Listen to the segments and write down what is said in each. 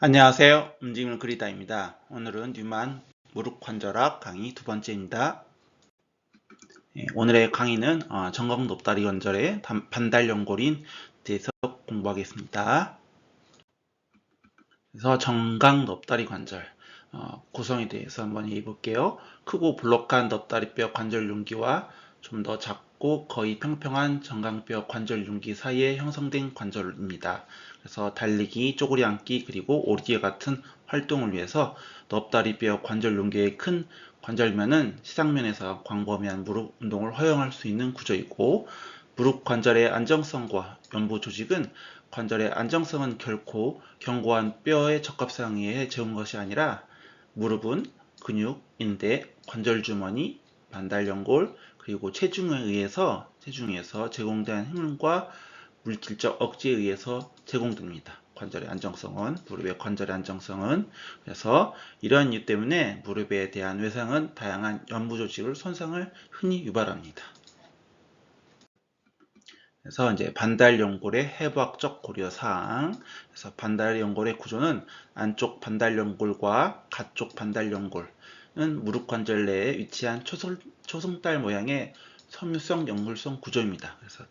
안녕하세요. 움직임을 그리다입니다. 오늘은 뉴만 무릎관절학 강의 두 번째입니다. 오늘의 강의는 정강 높다리 관절의 반달 연골인 대해서 공부하겠습니다. 그래서 정강 높다리 관절 구성에 대해서 한번 해볼게요. 크고 볼록한 높다리뼈 관절 융기와 좀 더 작고 거의 평평한 정강뼈 관절 융기 사이에 형성된 관절입니다. 그래서 달리기, 쪼그리 앉기, 그리고 오리기와 같은 활동을 위해서 높다리뼈 관절 융기의 큰 관절면은 시상면에서 광범위한 무릎 운동을 허용할 수 있는 구조이고, 무릎 관절의 안정성과 연부 조직은 관절의 안정성은 결코 견고한 뼈의 적합성에 의해 재운 것이 아니라 무릎은 근육, 인대, 관절주머니, 반달연골, 그리고 체중에 의해서 제공된 힘과 물질적 억제에 의해서 제공됩니다. 관절의 안정성은, 무릎의 관절의 안정성은. 그래서 이러한 이유 때문에 무릎에 대한 외상은 다양한 연부 조직을 손상을 흔히 유발합니다. 그래서 이제 반달연골의 해부학적 고려사항. 그래서 반달연골의 구조는 안쪽 반달연골과 가쪽 반달연골은 무릎 관절 내에 위치한 초승달 모양의 섬유성 연골성 구조입니다. 그래서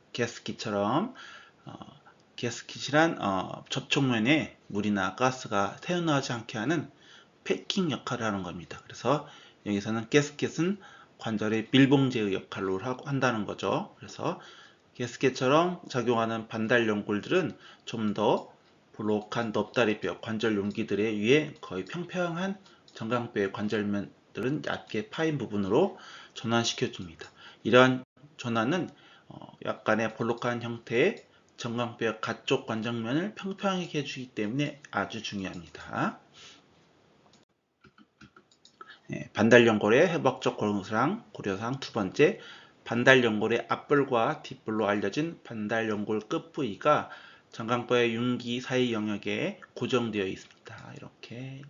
가스킷이란 접촉면에 물이나 가스가 새어나오지 않게 하는 패킹 역할을 하는 겁니다. 그래서 여기서는 가스킷은 관절의 밀봉제의 역할로 한다는 거죠. 그래서 가스켓처럼 작용하는 반달연골들은 좀 더 볼록한 넙다리뼈 관절 용기들에 의해 거의 평평한 정강뼈의 관절면들은 얇게 파인 부분으로 전환시켜줍니다. 이러한 전환은 약간의 볼록한 형태의 정강뼈 가쪽 관절면을 평평하게 해주기 때문에 아주 중요합니다. 반달연골의 해부학적 고려사항 두 번째, 반달연골의 앞볼과 뒷볼로 알려진 반달연골 끝부위가 정강뼈의 융기 사이 영역에 고정되어 있습니다. 이렇게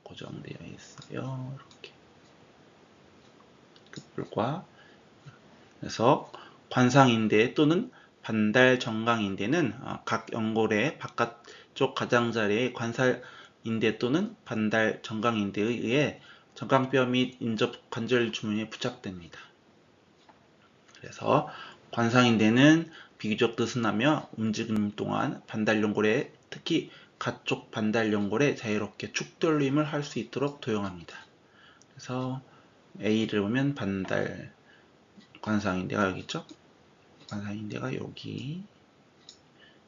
고정되어 있어요. 이렇게 끝볼과. 그래서 관상인대 또는 반달정강인대는 각 연골의 바깥쪽 가장자리의 관살인대 또는 반달정강인대에 의해 정강뼈 및 인접 관절 주머니에 부착됩니다. 그래서 관상인대는 비교적 느슨하며 움직임 동안 반달연골에, 특히 가쪽 반달연골에 자유롭게 축돌림을 할 수 있도록 도용합니다. 그래서 A를 보면 반달 관상인대가 여기 있죠. 관상인대가 여기.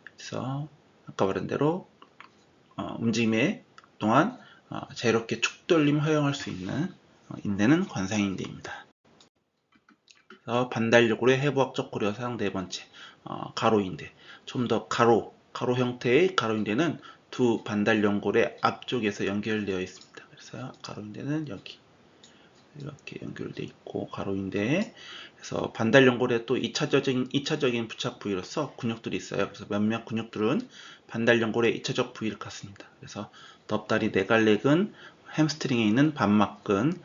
그래서 아까 말한 대로 움직임의 동안 자유롭게 축돌림 허용할 수 있는 인대는 관상인대입니다. 반달연골의 해부학적 고려사항 네 번째, 가로인대. 좀 더 가로 형태의 가로인대는 두 반달연골의 앞쪽에서 연결되어 있습니다. 그래서 가로인대는 여기 이렇게 연결되어 있고, 가로인대. 그래서 반달연골에 또 2차적인 부착 부위로서 근육들이 있어요. 그래서 몇몇 근육들은 반달연골의 2차적 부위를 갖습니다. 그래서 넙다리 네갈렉은 햄스트링에 있는 반막근은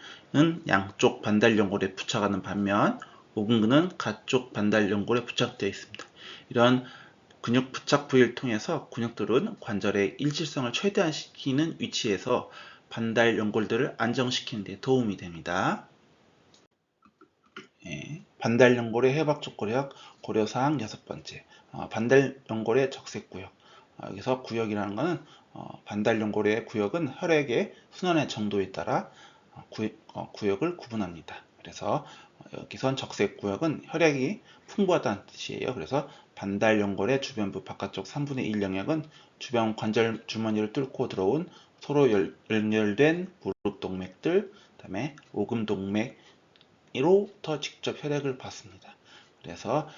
양쪽 반달연골에 부착하는 반면, 오금근은 가쪽 반달연골에 부착되어 있습니다. 이런 근육 부착 부위를 통해서 근육들은 관절의 일직성을 최대화시키는 위치에서 반달연골들을 안정시키는 데 도움이 됩니다. 반달연골의 해부학적 고려사항 여섯 번째, 반달연골의 적색구역. 여기서 구역이라는 것은 반달연골의 구역은 혈액의 순환의 정도에 따라 구역을 구분합니다. 그래서 여기선 적색구역은 혈액이 풍부하다는 뜻이에요. 그래서 반달연골의 주변부 바깥쪽 3분의 1 영역은 주변 관절 주머니를 뚫고 들어온 서로 연결된 무릎 동맥들, 그다음에 오금 동맥으로부터 직접 혈액을 받습니다. 그래서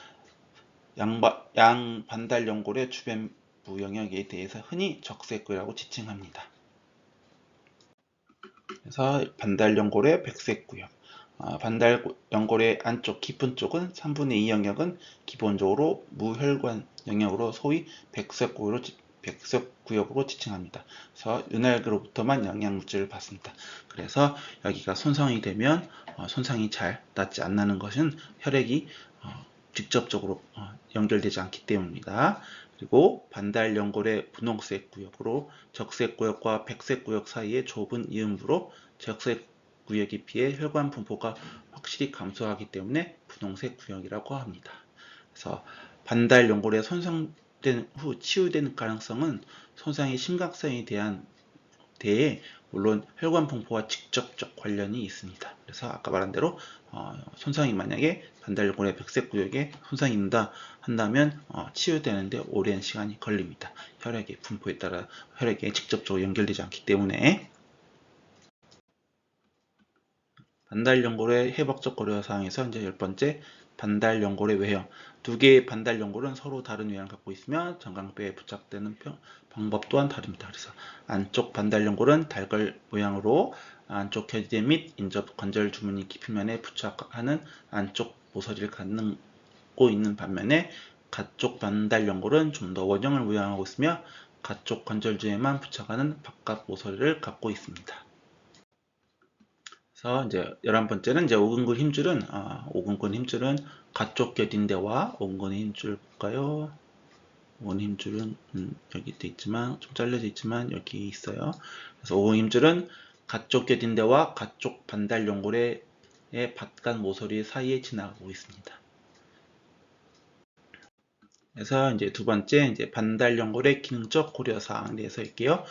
양 반달연골의 주변부 영역에 대해서 흔히 적색구역이라고 지칭합니다. 그래서 반달연골의 백색구역. 반달연골의 안쪽 깊은 쪽은 3분의 2 영역은 기본적으로 무혈관 영역으로 소위 백색구역으로 지칭합니다. 그래서 윤활기로부터만 영양물질을 받습니다. 그래서 여기가 손상이 되면 손상이 잘 낫지 않는 것은 혈액이 직접적으로 연결되지 않기 때문입니다. 그리고 반달 연골의 분홍색 구역으로 적색 구역과 백색 구역 사이의 좁은 이음부로 적색 구역에 비해 혈관 분포가 확실히 감소하기 때문에 분홍색 구역이라고 합니다. 그래서 반달 연골에 손상된 후 치유되는 가능성은 손상의 심각성에 대해 물론 혈관 분포와 직접적 관련이 있습니다. 그래서 아까 말한 대로 손상이 만약에 반달연골의 백색 구역에 손상이 있다 한다면 치유되는데 오랜 시간이 걸립니다. 혈액의 분포에 따라 혈액에 직접적으로 연결되지 않기 때문에. 반달연골의 해박적 고려사항에서 이제 10번째, 반달연골의 외형. 두 개의 반달연골은 서로 다른 외형을 갖고 있으며 정강뼈에 부착되는 방법 또한 다릅니다. 그래서 안쪽 반달연골은 달걀 모양으로 안쪽 겨디대 및 인접 관절 주머니 깊이면에 부착하는 안쪽 모서리를 갖고 있는 반면에 가쪽 반달연골은 좀 더 원형을 모양하고 있으며 가쪽 관절주에만 부착하는 바깥 모서리를 갖고 있습니다. 그래서 이제 11번째는 이제 오근근 힘줄은 가쪽 겨딘대와 오근근의 힘줄 볼까요? 오근 힘줄은 여기 돼 있지만 좀 잘려져 있지만 여기 있어요. 그래서 오근 힘줄은 가쪽 겨딘대와 가쪽 반달연골의 바깥 모서리 사이에 지나가고 있습니다. 그래서 이제 두 번째, 이제 반달연골의 기능적 고려사항에 대해서 할게요.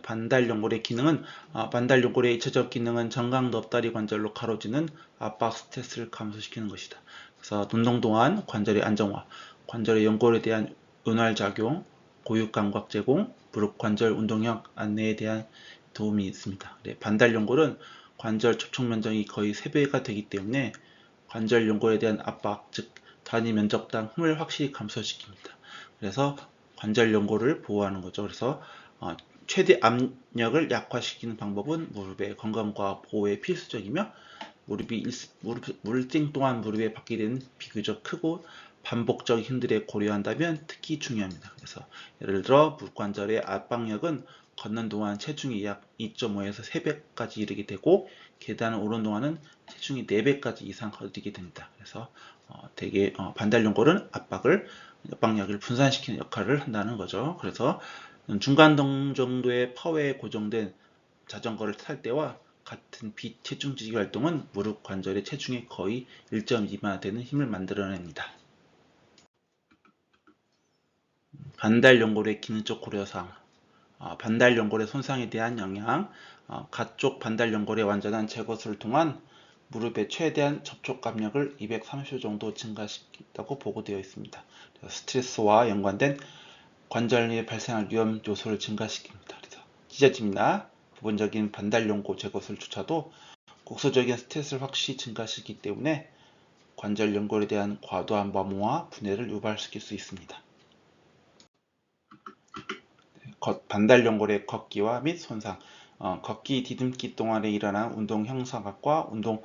반달연골의 기능은, 반달연골의 1차적 기능은 정강도 앞다리 관절로 가로지는 압박 스트레스를 감소시키는 것이다. 그래서 운동 동안 관절의 안정화, 관절의 연골에 대한 윤활작용, 고육감각 제공, 무릎 관절 운동력 안내에 대한 도움이 있습니다. 반달연골은 관절 접촉 면적이 거의 3배가 되기 때문에 관절 연골에 대한 압박, 즉 단위 면적당 힘을 확실히 감소시킵니다. 그래서 관절 연골을 보호하는 거죠. 그래서 최대 압력을 약화시키는 방법은 무릎의 건강과 보호에 필수적이며 물ting 동안 무릎에 받게 되는 비교적 크고 반복적 힘들에 고려한다면 특히 중요합니다. 그래서 예를 들어 무릎 관절의 압박력은 걷는 동안 체중이 약 2.5에서 3배까지 이르게 되고 계단을 오르는 동안은 체중이 4배까지 이상 거두게 됩니다. 그래서 되게 반달연골은 압박력을 분산시키는 역할을 한다는 거죠. 그래서 중간 정도의 파워에 고정된 자전거를 탈 때와 같은 비체중지기 활동은 무릎 관절의 체중의 거의 1.2만 되는 힘을 만들어냅니다. 반달연골의 기능적 고려사항. 반달연골의 손상에 대한 영향. 가쪽 반달연골의 완전한 제거술을 통한 무릎의 최대한 접촉 압력을 230초 정도 증가시킨다고 보고되어 있습니다. 스트레스와 연관된 관절에 발생할 위험 요소를 증가시킵니다. 그래서 찢어짐이나 부분적인 반달연골 제거술조차도 국소적인 스트레스를 확실히 증가시키기 때문에 관절 연골에 대한 과도한 마모와 분해를 유발시킬 수 있습니다. 반달연골의 걷기와 및 손상. 걷기, 디딤기 동안에 일어난 운동 형상학과 운동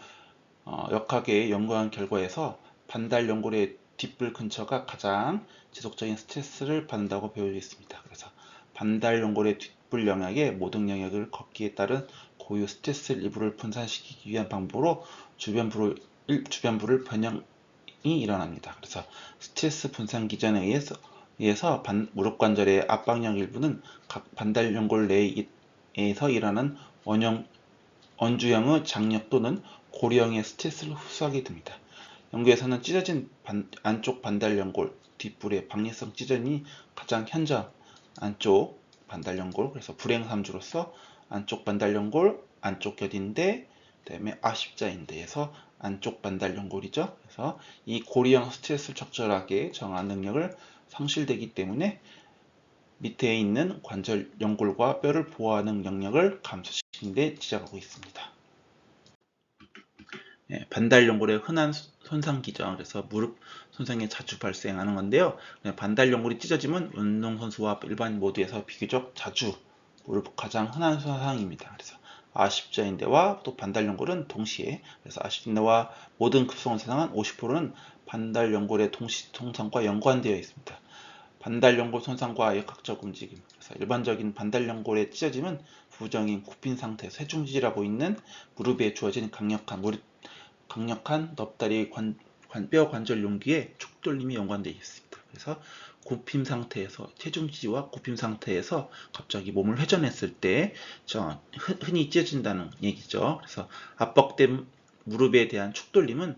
역학에 연구한 결과에서 반달연골의 뒷불 근처가 가장 지속적인 스트레스를 받는다고 배우고 있습니다. 그래서 반달연골의 뒷불 영역의 모든 영역을 걷기에 따른 고유 스트레스 일부를 분산시키기 위한 방법으로 주변부를 변형이 일어납니다. 그래서 스트레스 분산 기전에 의해서 무릎 관절의 압박력 일부는 각 반달연골 내에서 일어나는 원주형의 장력 또는 고리형의 스트레스를 흡수하게 됩니다. 연구에서는 찢어진 안쪽 반달연골 뒷불의 박리성 찢어짐이 가장 현저한 안쪽 반달연골, 그래서 불행삼주로서 안쪽 반달연골, 안쪽 겨딘대, 그다음에 아십자인대에서 안쪽 반달연골이죠. 그래서 이 고리형 스트레스를 적절하게 정하는 능력을 상실되기 때문에 밑에 있는 관절 연골과 뼈를 보호하는 영역을 감소시키는 데 지장하고 있습니다. 반달연골의 흔한 손상 기전, 그래서 무릎 손상이 자주 발생하는 건데요. 반달연골이 찢어지면 운동선수와 일반인 모두에서 비교적 자주 무릎 가장 흔한 손상입니다. 그래서 아십자인대와 또 반달연골은 동시에, 그래서 아십자인대와 모든 급성 손상은 50%는 반달연골의 동시 손상과 연관되어 있습니다. 반달연골 손상과 역학적 움직임. 그래서 일반적인 반달연골의 찢어짐은 부정인 굽힌 상태에서 쇄중지지라고 있는 무릎에 주어진 강력한 넙다리 뼈 관절 용기의 축돌림이 연관되어 있습니다. 그래서 굽힘 상태에서 체중 지지와 굽힘 상태에서 갑자기 몸을 회전했을 때 흔히 찢어진다는 얘기죠. 그래서 압박된 무릎에 대한 축돌림은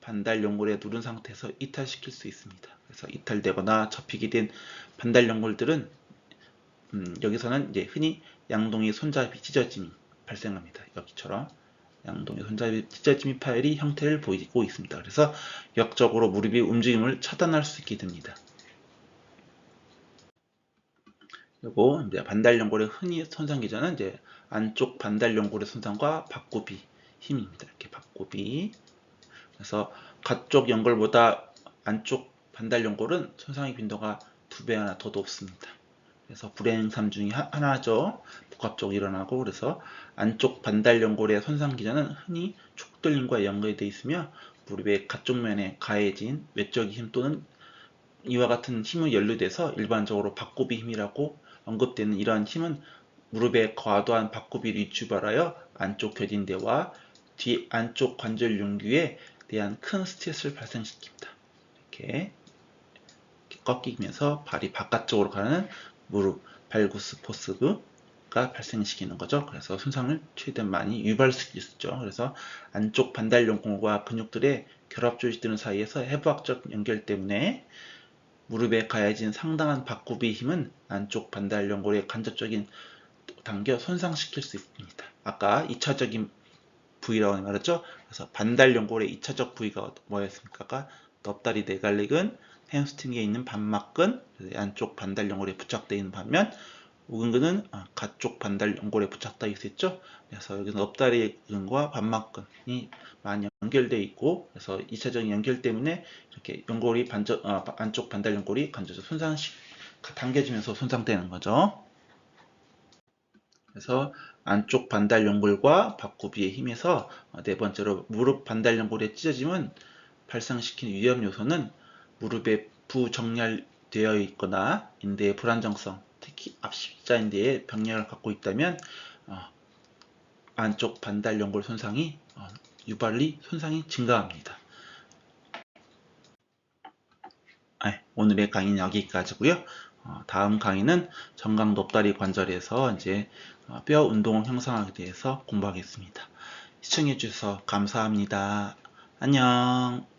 반달 연골에 누른 상태에서 이탈시킬 수 있습니다. 그래서 이탈되거나 접히게 된 반달 연골들은 여기서는 이제 흔히 양동이 손잡이 찢어짐이 발생합니다. 여기처럼 양동이 손잡이 찢어짐이 파열이 형태를 보이고 있습니다. 그래서 역적으로 무릎의 움직임을 차단할 수 있게 됩니다. 그리고 이제 반달 연골의 흔히 손상 기전은 이제 안쪽 반달 연골의 손상과 박구비 힘입니다. 이렇게 박구비. 그래서 가쪽 연골보다 안쪽 반달 연골은 손상의 빈도가 2배나 더 높습니다. 그래서 불행삼 중에 하나죠. 복합적으로 일어나고, 그래서 안쪽 반달 연골의 손상 기전은 흔히 축돌림과 연결되어 있으며 무릎의 가쪽 면에 가해진 외적인 힘 또는 이와 같은 힘을 연루돼서 일반적으로 박구비 힘이라고 언급되는 이러한 힘은 무릎의 과도한 박구비를 유발하여 안쪽 겨딘대와 뒤 안쪽 관절 융기에 대한 큰 스트레스를 발생시킵니다. 이렇게 꺾이면서 발이 바깥쪽으로 가는 무릎 발구스 포스가 발생시키는 거죠. 그래서 손상을 최대한 많이 유발시킬 수 있죠. 그래서 안쪽 반달 연골과 근육들의 결합 조직들 사이에서 해부학적 연결 때문에 무릎에 가해진 상당한 박구비 힘은 안쪽 반달 연골의 간접적인 당겨 손상시킬 수 있습니다. 아까 2차적인 부위라고 말했죠. 그래서 반달 연골의 2차적 부위가 뭐였습니까? 아까 넙다리 내갈릭은 햄스트링에 있는 반막근, 안쪽 반달 연골에 부착되어 있는 반면 우근근은 가쪽 반달 연골에 부착되어 있었죠. 그래서 여기서 넙다리 근과 반막근이 많이 연결되어 있고, 그래서 2차적인 연결 때문에 이렇게 연골이 안쪽 반달 연골이 간접적 당겨지면서 손상되는 거죠. 그래서 안쪽 반달 연골과 박구비의 힘에서 네 번째로 무릎 반달 연골의 찢어짐은 발생시키는 위험 요소는 무릎에 부정렬되어 있거나 인대의 불안정성, 특히 앞십자인대에 병력을 갖고 있다면 안쪽 반달 연골 손상이 유발리 손상이 증가합니다. 오늘의 강의는 여기까지고요. 다음 강의는 정강 높다리 관절에서 이제 뼈 운동 형성하기 대해서 공부하겠습니다. 시청해 주셔서 감사합니다. 안녕.